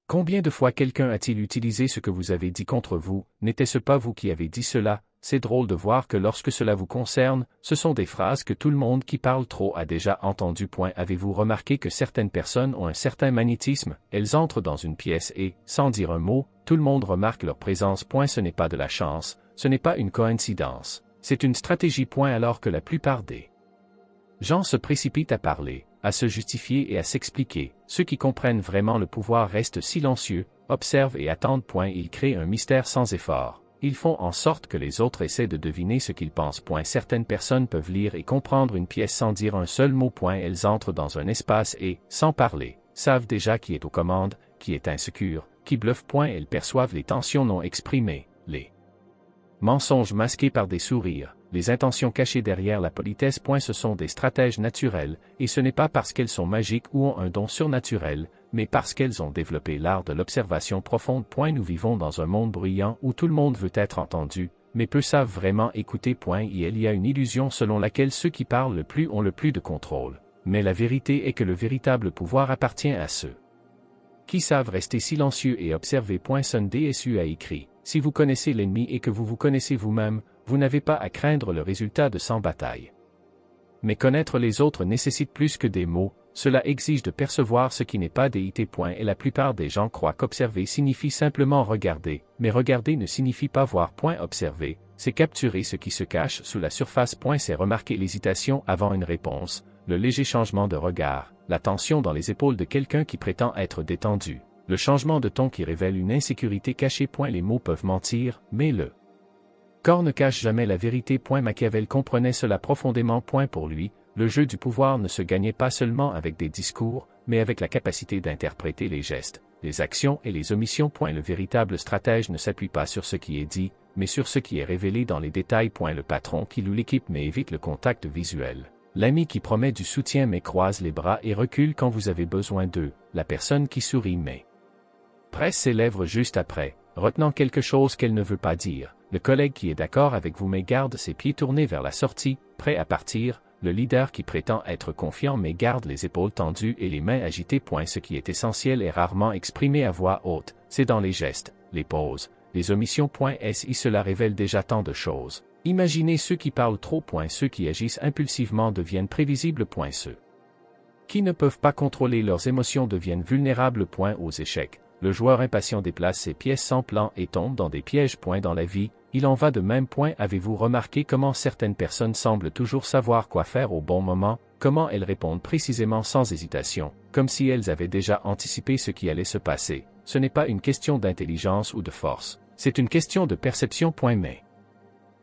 Combien de fois quelqu'un a-t-il utilisé ce que vous avez dit contre vous? N'était-ce pas vous qui avez dit cela? C'est drôle de voir que lorsque cela vous concerne, ce sont des phrases que tout le monde qui parle trop a déjà entendues. Avez-vous remarqué que certaines personnes ont un certain magnétisme? Elles entrent dans une pièce et, sans dire un mot, tout le monde remarque leur présence. Ce n'est pas de la chance, ce n'est pas une coïncidence. C'est une stratégie. Alors que la plupart des gens se précipitent à parler, à se justifier et à s'expliquer, ceux qui comprennent vraiment le pouvoir restent silencieux, observent et attendent. Ils créent un mystère sans effort. Ils font en sorte que les autres essaient de deviner ce qu'ils pensent. Certaines personnes peuvent lire et comprendre une pièce sans dire un seul mot. Elles entrent dans un espace et, sans parler, savent déjà qui est aux commandes, qui est insécure, qui bluffe. Elles perçoivent les tensions non exprimées, les mensonges masqués par des sourires, les intentions cachées derrière la politesse. Ce sont des stratèges naturels, et ce n'est pas parce qu'elles sont magiques ou ont un don surnaturel, mais parce qu'elles ont développé l'art de l'observation profonde. Nous vivons dans un monde bruyant où tout le monde veut être entendu, mais peu savent vraiment écouter. Il y a une illusion selon laquelle ceux qui parlent le plus ont le plus de contrôle. Mais la vérité est que le véritable pouvoir appartient à ceux qui savent rester silencieux et observer. Sun Tzu a écrit: si vous connaissez l'ennemi et que vous vous connaissez vous-même, vous n'avez pas à craindre le résultat de 100 batailles. Mais connaître les autres nécessite plus que des mots, cela exige de percevoir ce qui n'est pas déité. Et la plupart des gens croient qu'observer signifie simplement regarder, mais regarder ne signifie pas voir. Observer, c'est capturer ce qui se cache sous la surface. C'est remarquer l'hésitation avant une réponse, le léger changement de regard, la tension dans les épaules de quelqu'un qui prétend être détendu, le changement de ton qui révèle une insécurité cachée. Les mots peuvent mentir, mais le corps ne cache jamais la vérité. Machiavel comprenait cela profondément. Pour lui, le jeu du pouvoir ne se gagnait pas seulement avec des discours, mais avec la capacité d'interpréter les gestes, les actions et les omissions. Le véritable stratège ne s'appuie pas sur ce qui est dit, mais sur ce qui est révélé dans les détails. Le patron qui loue l'équipe mais évite le contact visuel. L'ami qui promet du soutien mais croise les bras et recule quand vous avez besoin d'eux. La personne qui sourit mais presse ses lèvres juste après, retenant quelque chose qu'elle ne veut pas dire. Le collègue qui est d'accord avec vous mais garde ses pieds tournés vers la sortie, prêt à partir. Le leader qui prétend être confiant mais garde les épaules tendues et les mains agitées. Ce qui est essentiel est rarement exprimé à voix haute, c'est dans les gestes, les pauses, les omissions. Cela révèle déjà tant de choses. Imaginez ceux qui parlent trop. Ceux qui agissent impulsivement deviennent prévisibles. Ceux qui ne peuvent pas contrôler leurs émotions deviennent vulnérables. Aux échecs, le joueur impatient déplace ses pièces sans plan et tombe dans des pièges. Dans la vie, il en va de même. Avez-vous remarqué comment certaines personnes semblent toujours savoir quoi faire au bon moment, comment elles répondent précisément sans hésitation, comme si elles avaient déjà anticipé ce qui allait se passer? Ce n'est pas une question d'intelligence ou de force, c'est une question de perception. Mais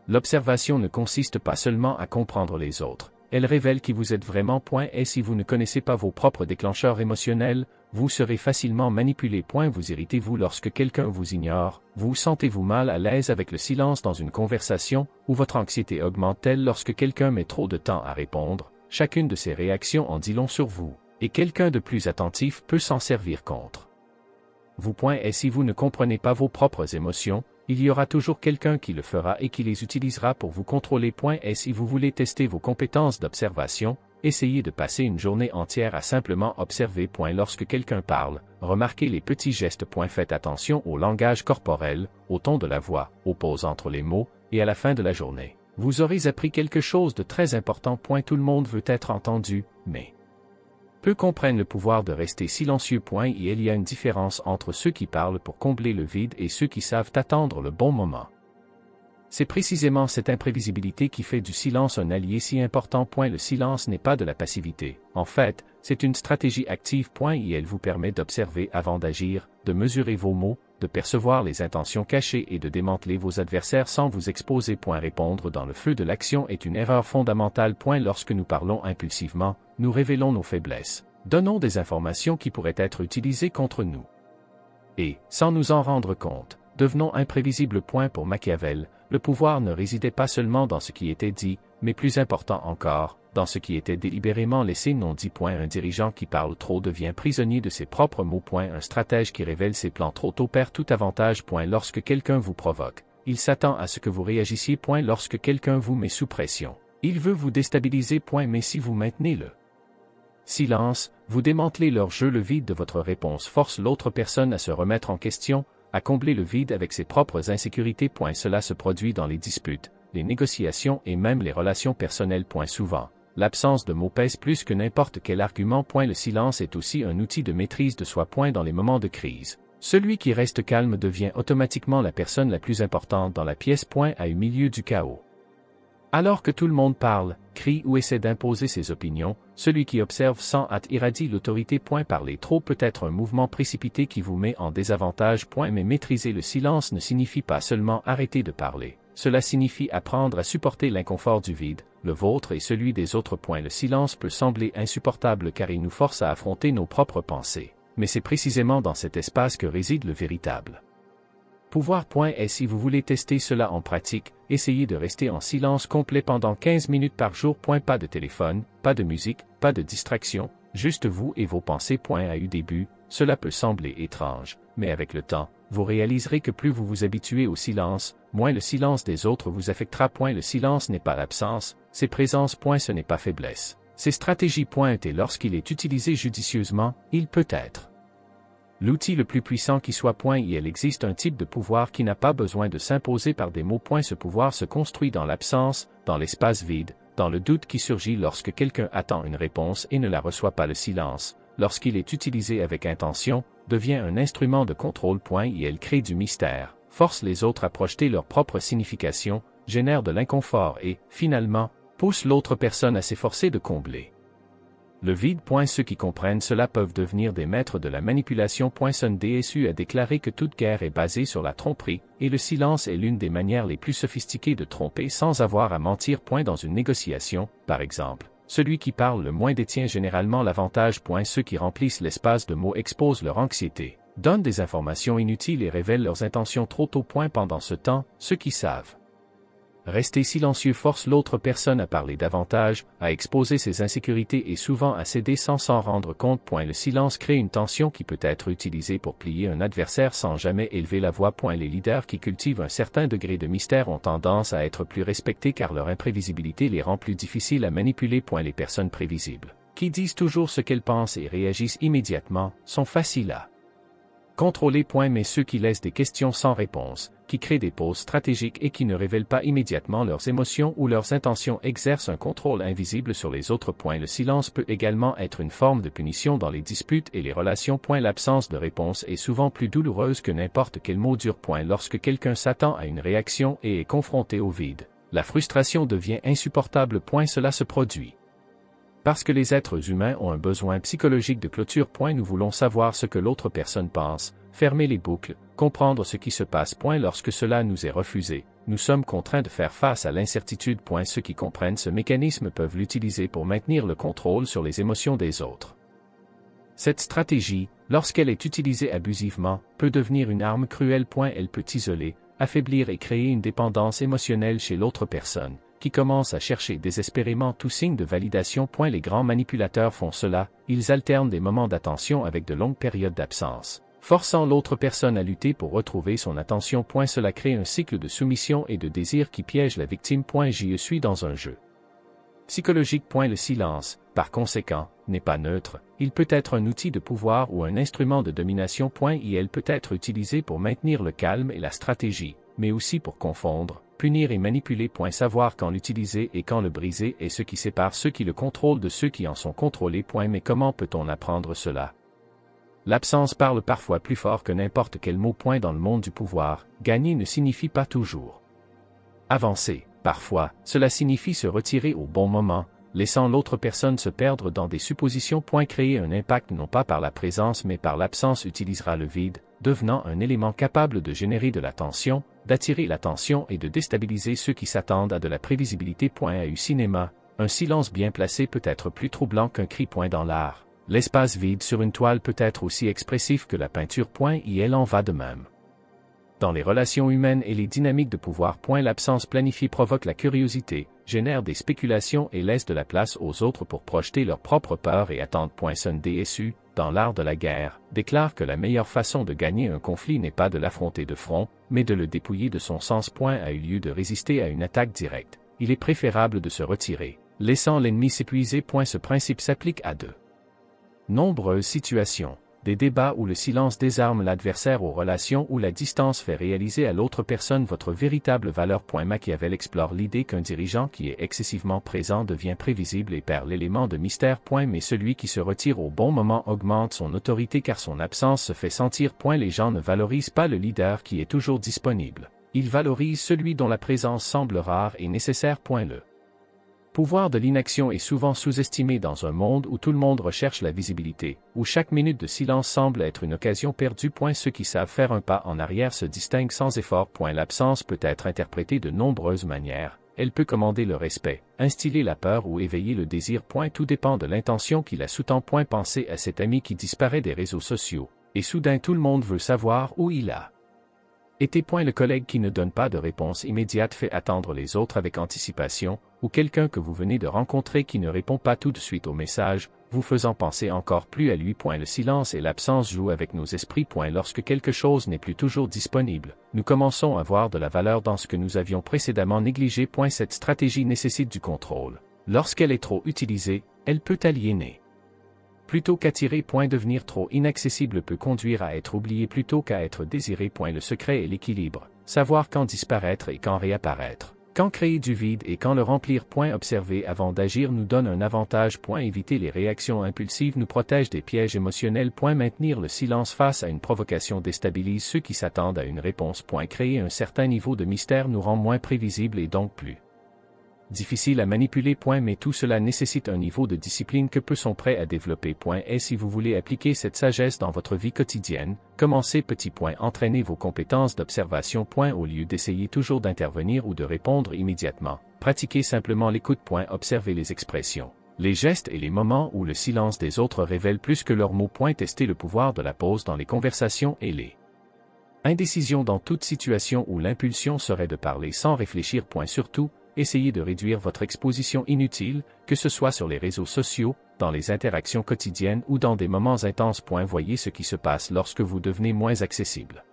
l'observation ne consiste pas seulement à comprendre les autres, elle révèle qui vous êtes vraiment. Et si vous ne connaissez pas vos propres déclencheurs émotionnels, vous serez facilement manipulé. Vous irritez-vous lorsque quelqu'un vous ignore, vous sentez-vous mal à l'aise avec le silence dans une conversation, ou votre anxiété augmente-t-elle lorsque quelqu'un met trop de temps à répondre? Chacune de ces réactions en dit long sur vous, et quelqu'un de plus attentif peut s'en servir contre vous. Et si vous ne comprenez pas vos propres émotions, il y aura toujours quelqu'un qui le fera et qui les utilisera pour vous contrôler. Et si vous voulez tester vos compétences d'observation, essayez de passer une journée entière à simplement observer. Lorsque quelqu'un parle, remarquez les petits gestes. Faites attention au langage corporel, au ton de la voix, aux pauses entre les mots, et à la fin de la journée, vous aurez appris quelque chose de très important. Tout le monde veut être entendu, mais peu comprennent le pouvoir de rester silencieux. Il y a une différence entre ceux qui parlent pour combler le vide et ceux qui savent attendre le bon moment. C'est précisément cette imprévisibilité qui fait du silence un allié si important. Le silence n'est pas de la passivité. En fait, c'est une stratégie active. Et elle vous permet d'observer avant d'agir, de mesurer vos mots, de percevoir les intentions cachées et de démanteler vos adversaires sans vous exposer. Répondre dans le feu de l'action est une erreur fondamentale. Lorsque nous parlons impulsivement, nous révélons nos faiblesses, donnons des informations qui pourraient être utilisées contre nous. Et, sans nous en rendre compte, devenons imprévisibles. Pour Machiavel, le pouvoir ne résidait pas seulement dans ce qui était dit, mais plus important encore, dans ce qui était délibérément laissé non dit. Un dirigeant qui parle trop devient prisonnier de ses propres mots. Un stratège qui révèle ses plans trop tôt perd tout avantage. Lorsque quelqu'un vous provoque, il s'attend à ce que vous réagissiez. Lorsque quelqu'un vous met sous pression, il veut vous déstabiliser. Mais si vous maintenez le Silence, vous démantelez leur jeu. Le vide de votre réponse force l'autre personne à se remettre en question, à combler le vide avec ses propres insécurités. Cela se produit dans les disputes, les négociations et même les relations personnelles. Souvent, l'absence de mots pèse plus que n'importe quel argument. Le silence est aussi un outil de maîtrise de soi. Dans les moments de crise, celui qui reste calme devient automatiquement la personne la plus importante dans la pièce. Au milieu du chaos. Alors que tout le monde parle, crie ou essaie d'imposer ses opinions, celui qui observe sans hâte irradie l'autorité. Parler trop peut être un mouvement précipité qui vous met en désavantage. Mais maîtriser le silence ne signifie pas seulement arrêter de parler, cela signifie apprendre à supporter l'inconfort du vide, le vôtre et celui des autres. Le silence peut sembler insupportable car il nous force à affronter nos propres pensées, mais c'est précisément dans cet espace que réside le véritable pouvoir. Et si vous voulez tester cela en pratique, essayez de rester en silence complet pendant 15 minutes par jour. Pas de téléphone, pas de musique, pas de distraction, juste vous et vos pensées. Au début, cela peut sembler étrange, mais avec le temps, vous réaliserez que plus vous vous habituez au silence, moins le silence des autres vous affectera. Le silence n'est pas l'absence, c'est présence. Ce n'est pas faiblesse, c'est stratégie. Et lorsqu'il est utilisé judicieusement, il peut être l'outil le plus puissant qui soit. Il existe un type de pouvoir qui n'a pas besoin de s'imposer par des mots. Ce pouvoir se construit dans l'absence, dans l'espace vide, dans le doute qui surgit lorsque quelqu'un attend une réponse et ne la reçoit pas. Le silence, lorsqu'il est utilisé avec intention, devient un instrument de contrôle. Il crée du mystère, force les autres à projeter leur propre signification, génère de l'inconfort et, finalement, pousse l'autre personne à s'efforcer de combler le vide. Ceux qui comprennent cela peuvent devenir des maîtres de la manipulation. Sun Tzu a déclaré que toute guerre est basée sur la tromperie, et le silence est l'une des manières les plus sophistiquées de tromper sans avoir à mentir. Dans une négociation, par exemple, celui qui parle le moins détient généralement l'avantage. Ceux qui remplissent l'espace de mots exposent leur anxiété, donnent des informations inutiles et révèlent leurs intentions trop tôt. Pendant ce temps, ceux qui savent rester silencieux force l'autre personne à parler davantage, à exposer ses insécurités et souvent à céder sans s'en rendre compte. Le silence crée une tension qui peut être utilisée pour plier un adversaire sans jamais élever la voix. Les leaders qui cultivent un certain degré de mystère ont tendance à être plus respectés car leur imprévisibilité les rend plus difficiles à manipuler. Les personnes prévisibles, qui disent toujours ce qu'elles pensent et réagissent immédiatement, sont faciles à contrôler. Mais ceux qui laissent des questions sans réponse, qui créent des pauses stratégiques et qui ne révèlent pas immédiatement leurs émotions ou leurs intentions exercent un contrôle invisible sur les autres. Le silence peut également être une forme de punition dans les disputes et les relations. L'absence de réponse est souvent plus douloureuse que n'importe quel mot dur. Lorsque quelqu'un s'attend à une réaction et est confronté au vide, la frustration devient insupportable. Cela se produit parce que les êtres humains ont un besoin psychologique de clôture. Nous voulons savoir ce que l'autre personne pense, fermer les boucles, comprendre ce qui se passe. Lorsque cela nous est refusé, nous sommes contraints de faire face à l'incertitude. Ceux qui comprennent ce mécanisme peuvent l'utiliser pour maintenir le contrôle sur les émotions des autres. Cette stratégie, lorsqu'elle est utilisée abusivement, peut devenir une arme cruelle. Elle peut isoler, affaiblir et créer une dépendance émotionnelle chez l'autre personne, qui commence à chercher désespérément tout signe de validation. Les grands manipulateurs font cela, ils alternent des moments d'attention avec de longues périodes d'absence, forçant l'autre personne à lutter pour retrouver son attention. Cela crée un cycle de soumission et de désir qui piège la victime. Je suis dans un jeu psychologique. Le silence, par conséquent, n'est pas neutre, il peut être un outil de pouvoir ou un instrument de domination. Il peut être utilisé pour maintenir le calme et la stratégie, mais aussi pour confondre, punir et manipuler. Savoir quand l'utiliser et quand le briser est ce qui sépare ceux qui le contrôlent de ceux qui en sont contrôlés. Mais comment peut-on apprendre cela? L'absence parle parfois plus fort que n'importe quel mot. Dans le monde du pouvoir, gagner ne signifie pas toujours avancer. Parfois, cela signifie se retirer au bon moment, laissant l'autre personne se perdre dans des suppositions. Créer un impact non pas par la présence mais par l'absence utilisera le vide, devenant un élément capable de générer de la tension, d'attirer l'attention et de déstabiliser ceux qui s'attendent à de la prévisibilité. Au cinéma, un silence bien placé peut être plus troublant qu'un cri. Dans l'art, l'espace vide sur une toile peut être aussi expressif que la peinture. Il en va de même dans les relations humaines et les dynamiques de pouvoir. L'absence planifiée provoque la curiosité, génère des spéculations et laisse de la place aux autres pour projeter leurs propres peurs et attentes. Sun Tzu, dans l'art de la guerre, déclare que la meilleure façon de gagner un conflit n'est pas de l'affronter de front, mais de le dépouiller de son sens. Au lieu de résister à une attaque directe, il est préférable de se retirer, laissant l'ennemi s'épuiser. Ce principe s'applique à deux Nombreuses situations. Des débats où le silence désarme l'adversaire aux relations où la distance fait réaliser à l'autre personne votre véritable valeur. Machiavel explore l'idée qu'un dirigeant qui est excessivement présent devient prévisible et perd l'élément de mystère. Mais celui qui se retire au bon moment augmente son autorité car son absence se fait sentir. Les gens ne valorisent pas le leader qui est toujours disponible. Ils valorisent celui dont la présence semble rare et nécessaire. Le pouvoir de l'inaction est souvent sous-estimé dans un monde où tout le monde recherche la visibilité, où chaque minute de silence semble être une occasion perdue. Ceux qui savent faire un pas en arrière se distinguent sans effort. L'absence peut être interprétée de nombreuses manières. Elle peut commander le respect, instiller la peur ou éveiller le désir. Tout dépend de l'intention qui la sous-tend. Pensez à cet ami qui disparaît des réseaux sociaux, et soudain tout le monde veut savoir où il a été. Le collègue qui ne donne pas de réponse immédiate fait attendre les autres avec anticipation, ou quelqu'un que vous venez de rencontrer qui ne répond pas tout de suite au message, vous faisant penser encore plus à lui. Le silence et l'absence jouent avec nos esprits. Lorsque quelque chose n'est plus toujours disponible, nous commençons à voir de la valeur dans ce que nous avions précédemment négligé. Cette stratégie nécessite du contrôle. Lorsqu'elle est trop utilisée, elle peut aliéner plutôt qu'attirer. Devenir trop inaccessible peut conduire à être oublié plutôt qu'à être désiré. Le secret est l'équilibre, savoir quand disparaître et quand réapparaître, quand créer du vide et quand le remplir. Observer avant d'agir nous donne un avantage. Éviter les réactions impulsives nous protège des pièges émotionnels. Maintenir le silence face à une provocation déstabilise ceux qui s'attendent à une réponse. Créer un certain niveau de mystère nous rend moins prévisibles et donc plus difficile à manipuler. Mais tout cela nécessite un niveau de discipline que peu sont prêts à développer. Et si vous voulez appliquer cette sagesse dans votre vie quotidienne, commencez petit. Entraînez vos compétences d'observation. Au lieu d'essayer toujours d'intervenir ou de répondre immédiatement, pratiquez simplement l'écoute. Observez les expressions, les gestes et les moments où le silence des autres révèle plus que leurs mots. Testez le pouvoir de la pause dans les conversations et les indécisions dans toute situation où l'impulsion serait de parler sans réfléchir. Surtout, essayez de réduire votre exposition inutile, que ce soit sur les réseaux sociaux, dans les interactions quotidiennes ou dans des moments intenses. Voyez ce qui se passe lorsque vous devenez moins accessible.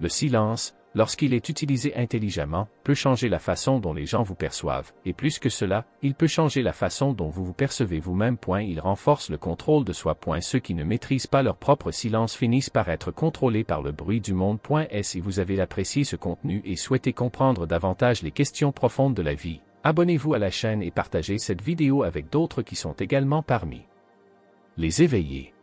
Le silence, lorsqu'il est utilisé intelligemment, peut changer la façon dont les gens vous perçoivent, et plus que cela, il peut changer la façon dont vous vous percevez vous-même. Il renforce le contrôle de soi. Ceux qui ne maîtrisent pas leur propre silence finissent par être contrôlés par le bruit du monde. Si vous avez apprécié ce contenu et souhaitez comprendre davantage les questions profondes de la vie, abonnez-vous à la chaîne et partagez cette vidéo avec d'autres qui sont également parmi les éveillés.